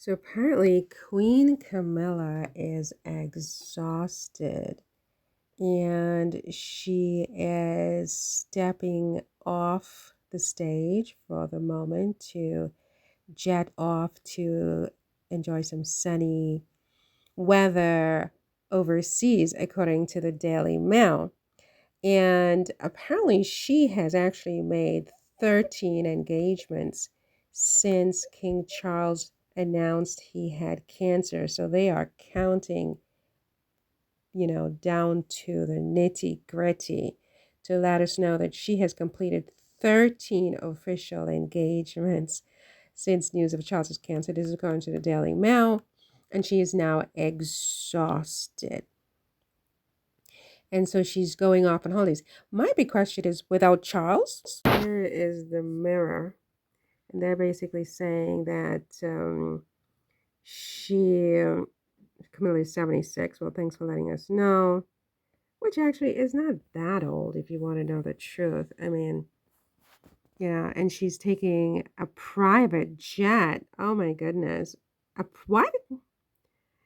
So apparently, Queen Camilla is exhausted and she is stepping off the stage for the moment to jet off to enjoy some sunny weather overseas, according to the Daily Mail. And apparently, she has actually made 13 engagements since King Charles announced he had cancer. So they are counting, down to the nitty gritty to let us know that she has completed 13 official engagements since news of Charles's cancer. This is according to the Daily Mail. And she is now exhausted. And so she's going off on holidays. My big question is, without Charles? Here is the Mirror. And they're basically saying that Camilla is 76. Well, thanks for letting us know. Which actually is not that old if you want to know the truth. I mean, yeah, and she's taking a private jet. Oh my goodness. What?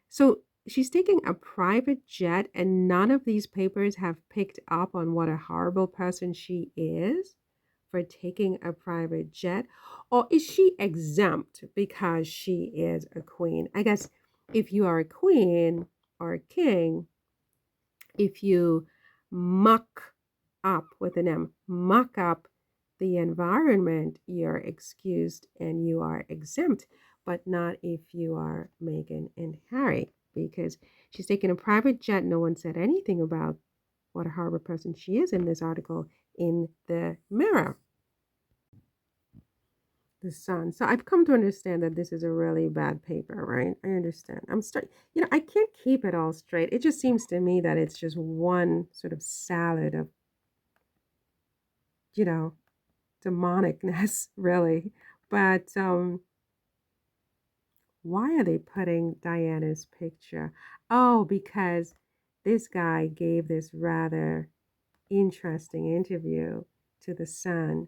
So she's taking a private jet, and none of these papers have picked up on what a horrible person she is for taking a private jet? Or is she exempt because she is a queen? I guess if you are a queen or a king, if you muck up with an M, muck up the environment, you're excused and you are exempt, but not if you are Meghan and Harry, because she's taken a private jet. No one said anything about what a horrible person she is in this article in the Mirror. The Sun. So I've come to understand that this is a really bad paper, right? I understand. I can't keep it all straight. It just seems to me that it's just one sort of salad of, you know, demonicness, really. But why are they putting Diana's picture? Oh, because this guy gave this rather interesting interview to the Sun.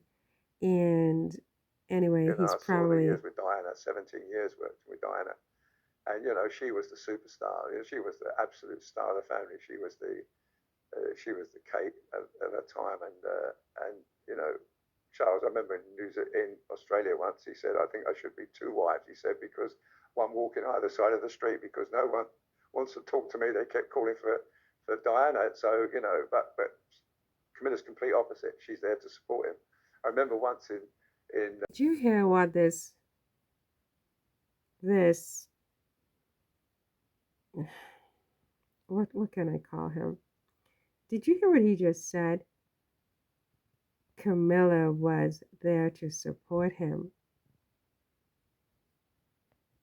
And anyway, he's I saw the probably years with Diana, 17 years working with Diana. And, she was the superstar. She was the absolute star of the family. She was the Kate of her time. And, Charles, I remember in Australia once, he said, I think I should be two wives. He said, because one walking either side of the street because no one wants to talk to me. They kept calling for Diana. So, but Camilla's complete opposite. She's there to support him. I remember once in did you hear what this what can I call him? Did you hear what he just said? Camilla was there to support him,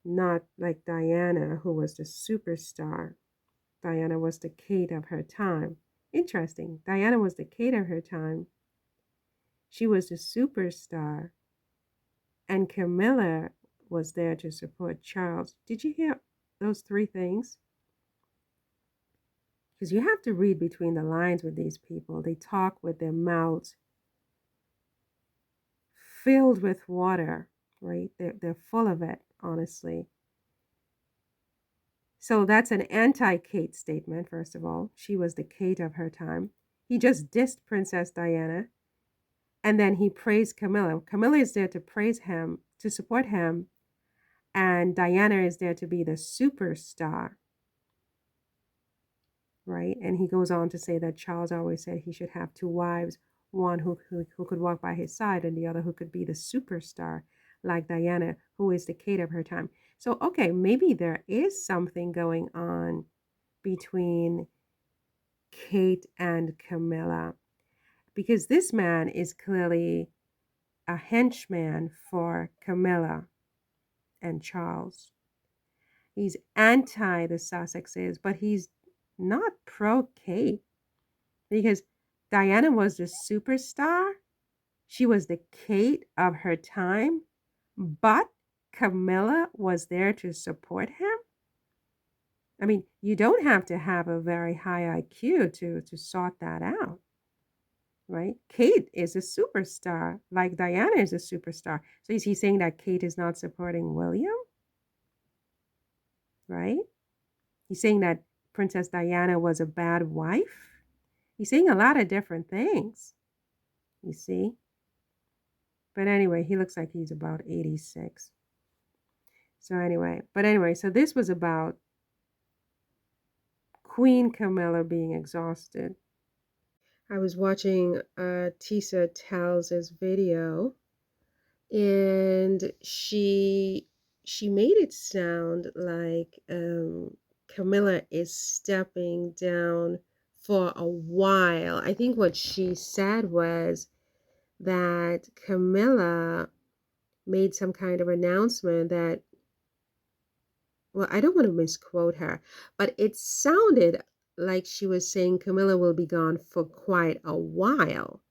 not like Diana, who was the superstar. Diana was the Kate of her time. Interesting. Diana was the Kate of her time. She was the superstar. And Camilla was there to support Charles. Did you hear those three things? Because you have to read between the lines with these people. They talk with their mouths filled with water, right? They're full of it, honestly. So that's an anti-Kate statement, first of all. She was the Kate of her time. He just dissed Princess Diana, and then he praised Camilla. Camilla is there to praise him, to support him, and Diana is there to be the superstar, right? And he goes on to say that Charles always said he should have two wives, one who could walk by his side and the other who could be the superstar, like Diana, who is the Kate of her time. So, okay, maybe there is something going on between Kate and Camilla, because this man is clearly a henchman for Camilla and Charles. He's anti the Sussexes, but he's not pro Kate, because Diana was the superstar. She was the Kate of her time, but Camilla was there to support him. I mean, you don't have to have a very high IQ to sort that out, right? Kate is a superstar, like Diana is a superstar. So is he saying that Kate is not supporting William? right? He's saying that Princess Diana was a bad wife. He's saying a lot of different things, you see. But anyway, he looks like he's about 86. So this was about Queen Camilla being exhausted. I was watching Tisa Tells's video, and she made it sound like Camilla is stepping down for a while. I think what she said was that Camilla made some kind of announcement that, well, I don't want to misquote her, but it sounded like she was saying Camilla will be gone for quite a while.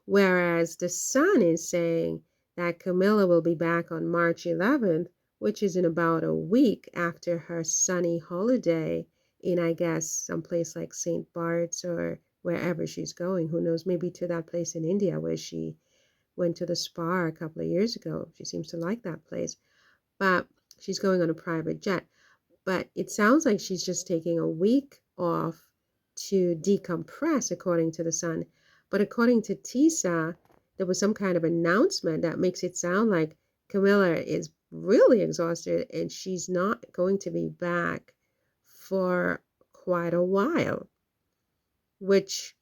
Whereas the Sun is saying that Camilla will be back on March 11th, which is in about a week after her sunny holiday in, I guess, someplace like St. Bart's or wherever she's going. Who knows? Maybe to that place in India where she went to the spa a couple of years ago. She seems to like that place. But she's going on a private jet. But it sounds like she's just taking a week off to decompress, according to the Sun. But according to Tisa, there was some kind of announcement that makes it sound like Camilla is really exhausted and she's not going to be back for quite a while. Which,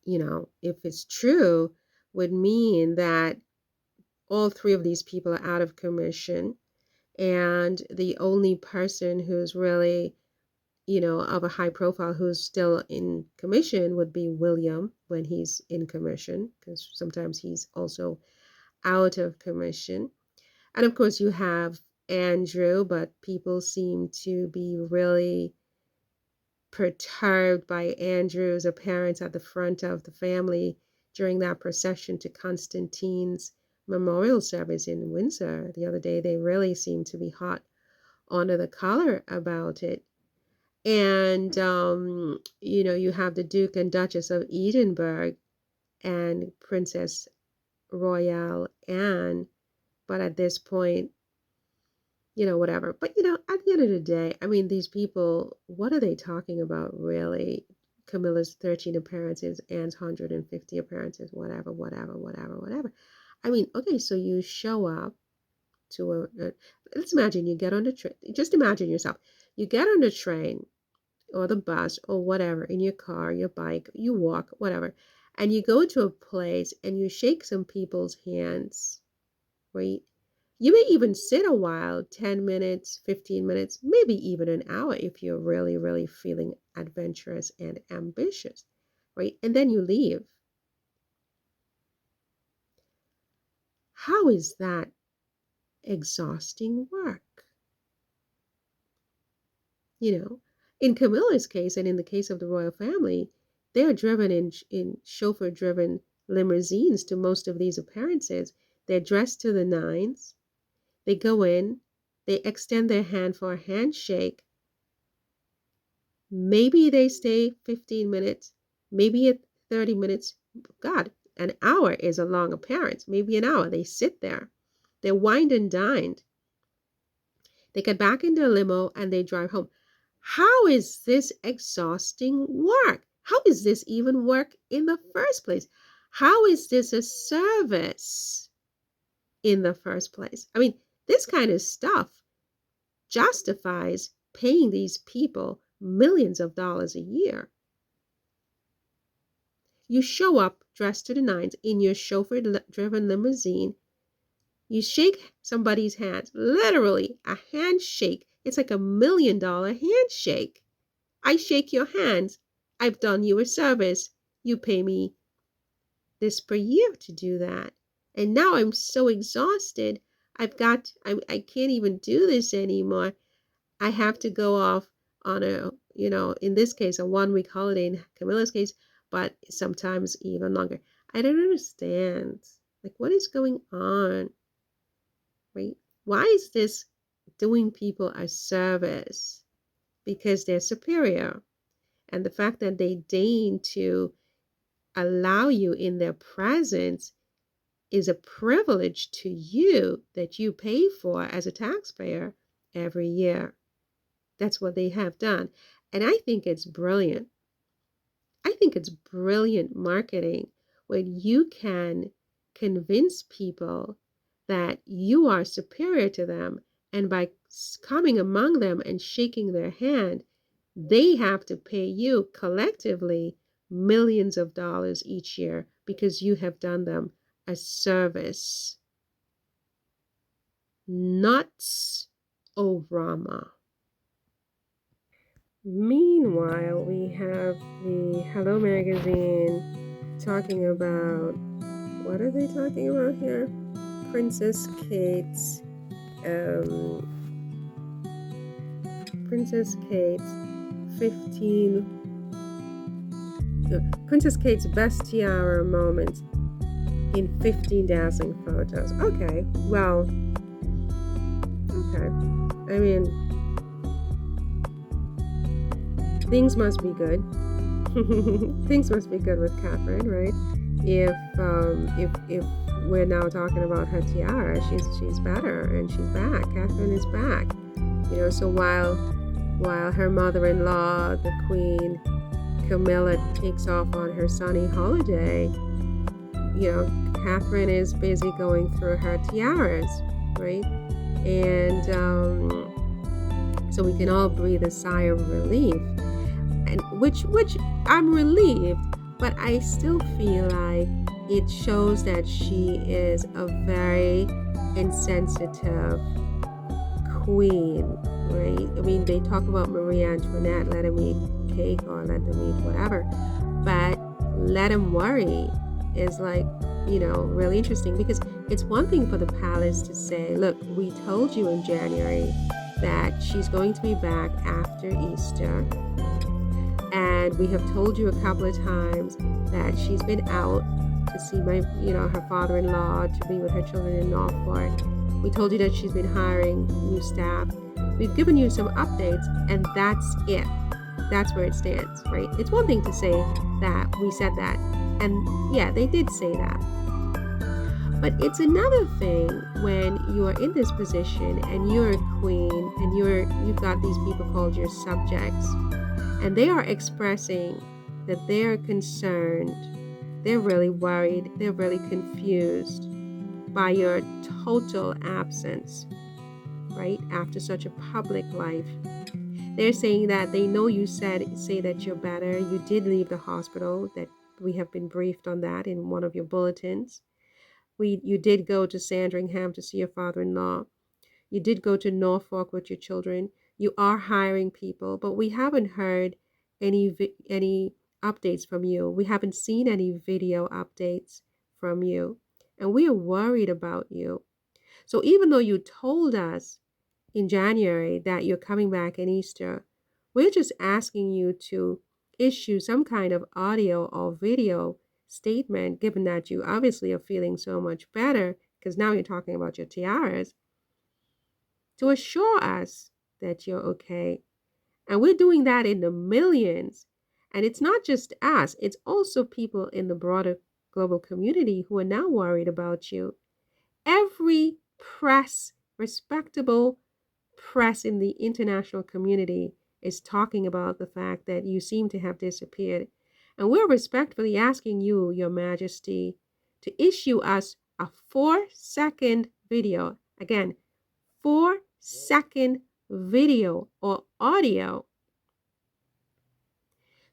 if it's true, would mean that all three of these people are out of commission. And the only person who's really, of a high profile who's still in commission would be William when he's in commission, because sometimes he's also out of commission. And of course, you have Andrew, but people seem to be really perturbed by Andrew's appearance at the front of the family during that procession to Constantine's memorial service in Windsor the other day. They really seem to be hot under the collar about it. And, you have the Duke and Duchess of Edinburgh and Princess Royale Anne. But at this point, whatever. But, at the end of the day, I mean, these people, what are they talking about, really? Camilla's 13 appearances, Anne's 150 appearances, whatever, whatever, whatever, whatever. I mean, okay, so you show up to let's imagine you get on the train. Just imagine yourself. You get on the train or the bus or whatever, in your car, your bike, you walk, whatever, and you go to a place and you shake some people's hands, right? You may even sit a while, 10 minutes, 15 minutes, maybe even an hour if you're really, really feeling adventurous and ambitious, right? And then you leave. How is that exhausting work? In Camilla's case and in the case of the royal family, they're driven in chauffeur-driven limousines to most of these appearances. They're dressed to the nines. They go in, they extend their hand for a handshake. Maybe they stay 15 minutes, maybe 30 minutes. God, an hour is a long appearance. Maybe an hour. They sit there. They're wined and dined. They get back in their limo and they drive home. How is this exhausting work? How is this even work in the first place? How is this a service in the first place? I mean, this kind of stuff justifies paying these people millions of dollars a year. You show up dressed to the nines in your chauffeur-driven limousine. You shake somebody's hands, literally a handshake. It's like $1 million handshake. I shake your hands. I've done you a service. You pay me this per year to do that. And now I'm so exhausted. I can't even do this anymore. I have to go off on in this case, a 1 week holiday in Camilla's case, but sometimes even longer. I don't understand. Like, what is going on? Right? Why is this doing people a service? Because they're superior. And the fact that they deign to allow you in their presence is a privilege to you that you pay for as a taxpayer. every year. That's what they have done. And I think it's brilliant. I think it's brilliant marketing when you can convince people that you are superior to them. And by coming among them and shaking their hand, they have to pay you collectively millions of dollars each year because you have done them a service. Nuts, Orama. Meanwhile, we have the Hello Magazine talking about, what are they talking about here? Princess Kate's, um, Princess Kate's 15, Princess Kate's best tiara moments in 15 dazzling photos. Okay, well, okay. I mean, things must be good. Things must be good with Catherine, right? If we're now talking about her tiara, she's better and she's back. Catherine is back. So while her mother-in-law, the Queen Camilla, takes off on her sunny holiday, Catherine is busy going through her tiaras, right? And so we can all breathe a sigh of relief, and which I'm relieved, but I still feel like it shows that she is a very insensitive queen, right? I mean, they talk about Marie Antoinette, let them eat cake or let them eat whatever, but let them worry is like, really interesting, because it's one thing for the palace to say, look, we told you in January that she's going to be back after Easter, and we have told you a couple of times that she's been out to see her father-in-law, to be with her children in Norfolk. We told you that she's been hiring new staff. We've given you some updates, and that's it. That's where it stands, right? It's one thing to say that we said that, and yeah, they did say that. But it's another thing when you are in this position and you're a queen and you've got these people called your subjects, and they are expressing that they're concerned, they're really worried, they're really confused by your total absence, right? After such a public life. They're saying that they know you say that you're better. You did leave the hospital, that we have been briefed on that in one of your bulletins. You did go to Sandringham to see your father-in-law. You did go to Norfolk with your children. You are hiring people, but we haven't heard any updates from you. We haven't seen any video updates from you, and we are worried about you. So even though you told us in January that you're coming back in Easter, we're just asking you to issue some kind of audio or video statement, given that you obviously are feeling so much better, because now you're talking about your tiaras, to assure us that you're okay. And we're doing that in the millions. And it's not just us, it's also people in the broader global community who are now worried about you. Every press, respectable press in the international community, is talking about the fact that you seem to have disappeared. And we're respectfully asking you, Your Majesty, to issue us a 4-second video. Again, 4-second video or audio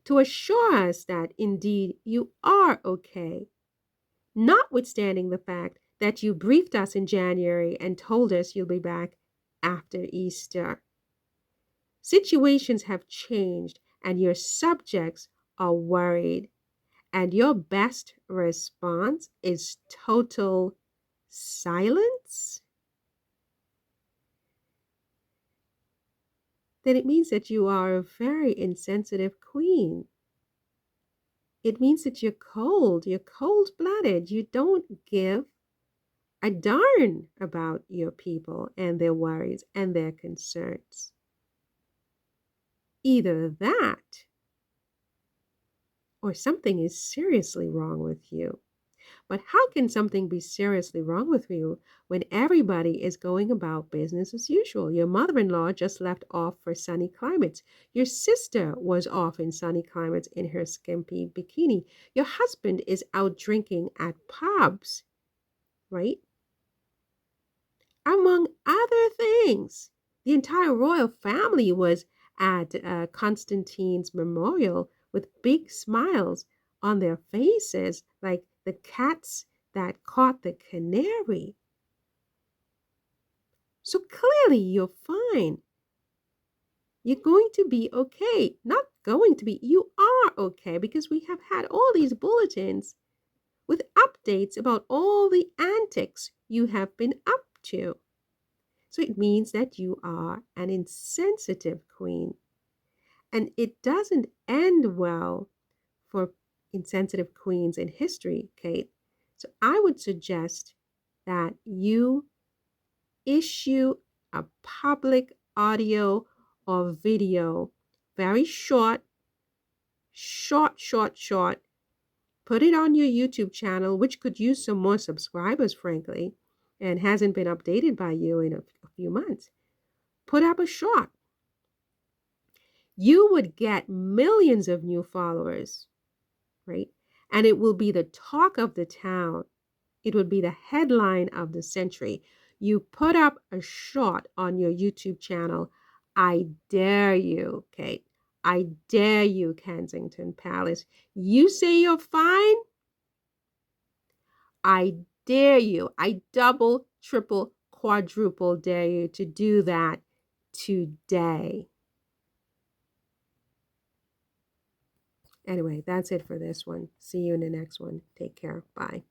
to assure us that indeed you are okay, notwithstanding the fact that you briefed us in January and told us you'll be back after Easter. Situations have changed and your subjects are worried, and your best response is total silence? Then it means that you are a very insensitive queen. It means that you're cold-blooded. You don't give a darn about your people and their worries and their concerns. Either that or something is seriously wrong with you. But how can something be seriously wrong with you when everybody is going about business as usual? Your mother in law just left off for sunny climates. Your sister was off in sunny climates in her skimpy bikini. Your husband is out drinking at pubs, right? Among other things. The entire royal family was at Constantine's memorial with big smiles on their faces, like the cats that caught the canary. So clearly, you're fine. You're going to be okay. Not going to be, you are okay because we have had all these bulletins with updates about all the antics you have been up to. So it means that you are an insensitive queen. And it doesn't end well for insensitive queens in history, Kate. So I would suggest that you issue a public audio or video, very short, short. Put it on your YouTube channel, which could use some more subscribers, frankly, and hasn't been updated by you in a few months. Put up a short. You would get millions of new followers, right? And it will be the talk of the town. It would be the headline of the century. You put up a shot on your YouTube channel. I dare you, Kate. I dare you, Kensington Palace. You say you're fine? I dare you. I double, triple, quadruple dare you to do that today. Anyway, that's it for this one. See you in the next one. Take care. Bye.